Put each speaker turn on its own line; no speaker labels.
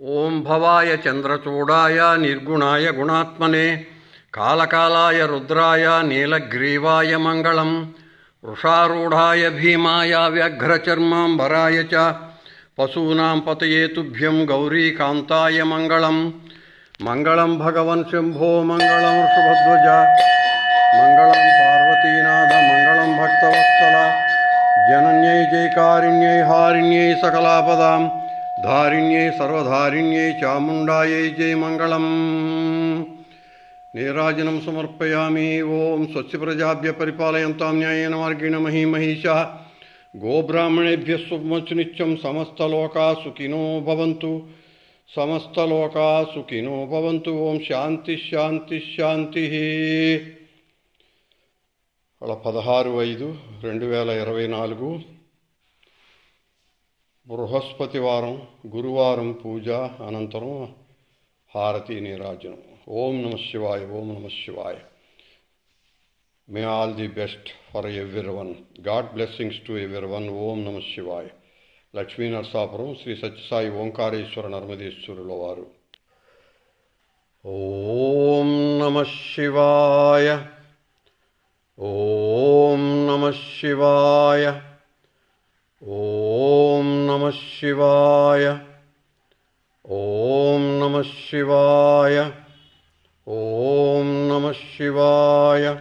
ఓం భవాయ చంద్రచూడాయ నిర్గుణాయ గుణాత్మనే కాళకాలాయ రుద్రాయ నీలగ్రీవాయ మంగళం వృషారూఢాయ భీమాయ వ్యాఘ్రచర్మాంబరాయ చ పశూనాం పతయే తుభ్యం గౌరీకాంతాయ మంగళం మంగళం భగవన్ శంభో మంగళం వృషభధ్వజ మంగళం పార్వతీనాథ మంగళం భక్తవత్సల జనన్యై జైకారిణ్యై హారిణ్యై సకలాపదాం ధారిణ్యై సర్వధారిణ్యై చాముండాయై జై మంగళం. నీరాజనం సమర్పయామి. ఓం స్వస్తి ప్రజాభ్య పరిపాలయంతాం న్యాయేన మార్గేణ మహీమహీషాః గోబ్రాహ్మణేభ్యः శుభమస్తు నిత్యం. సమస్తలోకా సుఖినో భవంతు. సమస్తలోకా సుఖినో భవంతు. ఓం శాంతి శాంతి శాంతి. 16/5/2024 బృహస్పతివారం గురువారం పూజ అనంతరం హారతి నీరాజనం. ఓం నమ శివాయ. ఓం నమ శివాయ. May all the best for everyone. God blessings to everyone. ఓం నమ శివాయ. లక్ష్మీ నరసాపురం శ్రీ సత్యసాయి ఓంకారేశ్వర నర్మదేశ్వరుల వారు. ఓం నమ శివాయ. ఓం నమ శివాయ. ఓం నమ శివాయ. ఓం నమ శివాయ. ఓం నమ శివాయ.